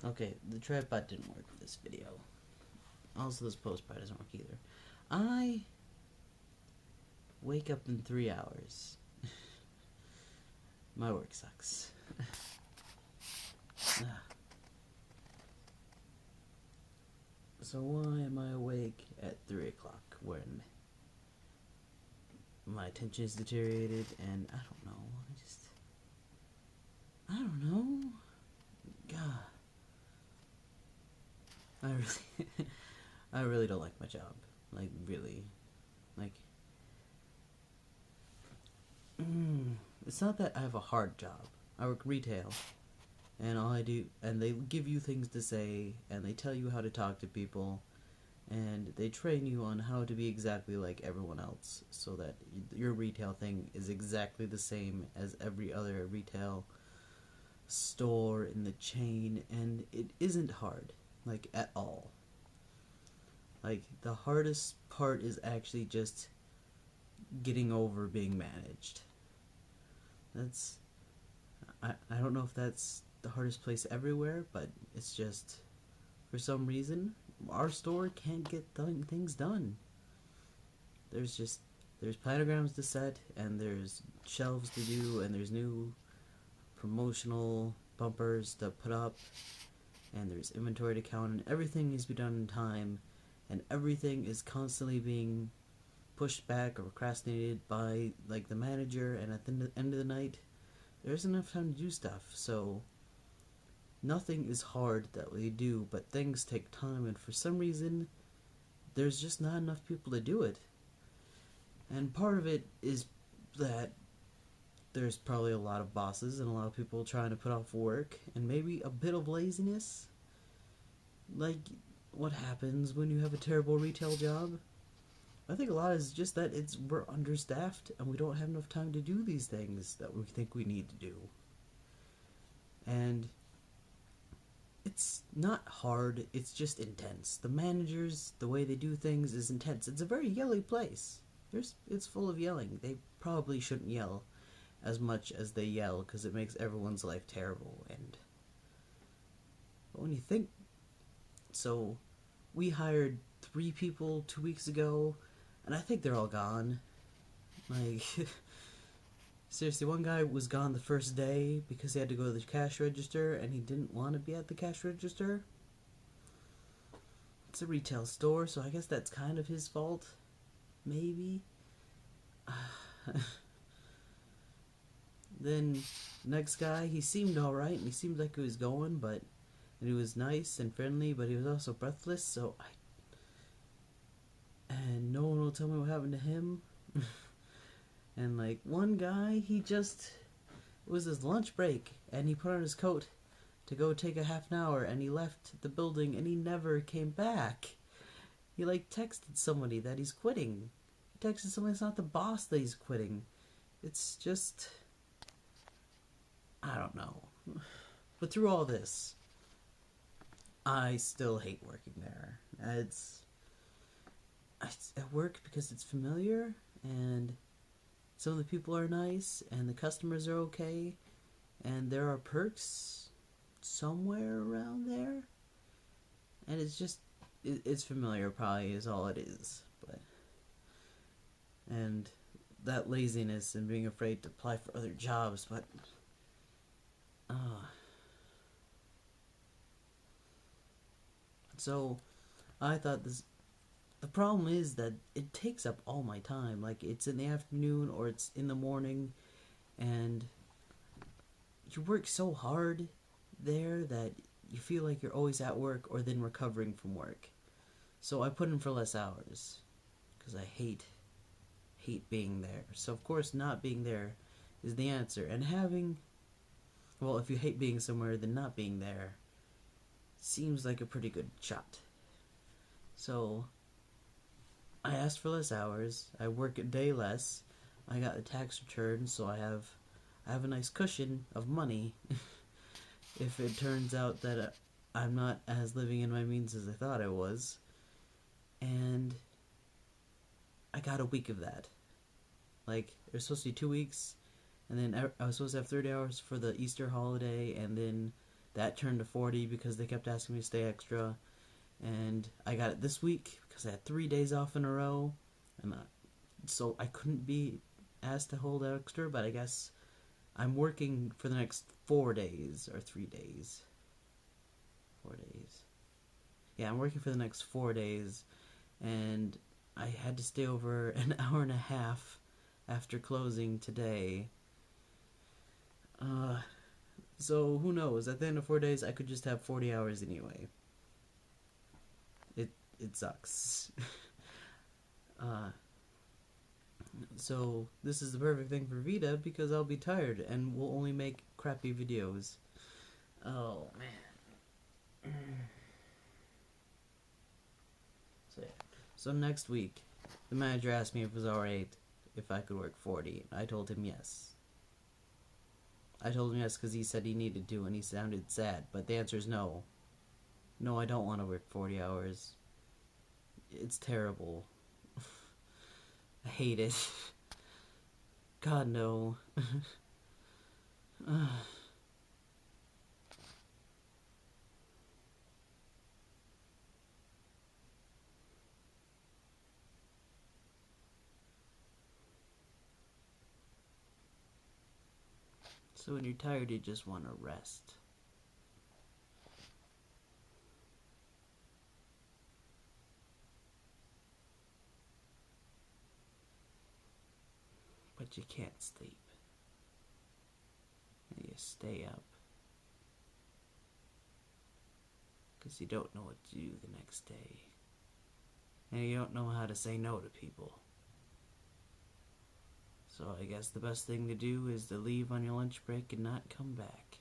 Okay, the tripod didn't work for this video. Also, this postpod doesn't work either. I wake up in 3 hours. My work sucks. So why am I awake at 3 o'clock when my attention is deteriorated and I don't know. I don't know. God. I really don't like my job. Like, really. Like, it's not that I have a hard job. I work retail. And all I do, and they give you things to say, and they tell you how to talk to people, and they train you on how to be exactly like everyone else, so that your retail thing is exactly the same as every other retail store in the chain, and it isn't hard, like, at all. Like, the hardest part is actually just getting over being managed. I don't know if that's the hardest place everywhere, but it's just, for some reason, our store can't get things done. There's planograms to set, and there's shelves to do, and there's new promotional bumpers to put up, and there's inventory to count, and everything needs to be done in time, and everything is constantly being pushed back or procrastinated by, like, the manager, and at the end of the night, there isn't enough time to do stuff, so nothing is hard that we do, but things take time, and for some reason, there's just not enough people to do it. And part of it is that there's probably a lot of bosses and a lot of people trying to put off work, and maybe a bit of laziness. Like, what happens when you have a terrible retail job? I think a lot is just that we're understaffed and we don't have enough time to do these things that we think we need to do. And it's not hard, it's just intense. The managers, the way they do things is intense. It's a very yelly place. It's full of yelling. They probably shouldn't yell as much as they yell because it makes everyone's life terrible. But when you think, so we hired 3 people 2 weeks ago, and I think they're all gone. Like, seriously, one guy was gone the first day because he had to go to the cash register and he didn't want to be at the cash register. It's a retail store, so I guess that's kind of his fault. Maybe. Then, next guy, he seemed alright, and he seemed like he was going, and he was nice and friendly, but he was also breathless, and no one will tell me what happened to him. And, like, one guy, it was his lunch break, and he put on his coat to go take a half an hour, and he left the building, and he never came back. He, like, texted somebody that he's quitting. He texted somebody that's not the boss that he's quitting. It's just, I don't know. But through all this, I still hate working there. I work because it's familiar, and some of the people are nice, and the customers are okay, and there are perks somewhere around there, and it's familiar probably is all it is, and that laziness and being afraid to apply for other jobs, but so I thought the problem is that it takes up all my time. Like, it's in the afternoon or it's in the morning, and you work so hard there that you feel like you're always at work or then recovering from work. So I put in for less hours because I hate being there. So of course not being there is the answer. And if you hate being somewhere, then not being there seems like a pretty good shot. So I asked for less hours. I work a day less. I got a tax return, so I have a nice cushion of money if it turns out that I'm not as living in my means as I thought I was. And I got a week of that. Like, it was supposed to be 2 weeks, and then I was supposed to have 30 hours for the Easter holiday, and then That turned to 40 because they kept asking me to stay extra. And I got it this week because I had 3 days off in a row. And so I couldn't be asked to hold extra, but I guess I'm working for the next 4 days or 3 days. 4 days. Yeah, I'm working for the next 4 days, and I had to stay over an hour and a half after closing today. So who knows? At the end of 4 days, I could just have 40 hours anyway. It sucks. So this is the perfect thing for Vita because I'll be tired and will only make crappy videos. Oh man. So next week, the manager asked me if it was alright if I could work 40. I told him yes. I told him yes because he said he needed to and he sounded sad, but the answer is no. No, I don't want to work 40 hours. It's terrible. I hate it. God, no. So when you're tired, you just want to rest. But you can't sleep. And you stay up. Because you don't know what to do the next day. And you don't know how to say no to people. So I guess the best thing to do is to leave on your lunch break and not come back.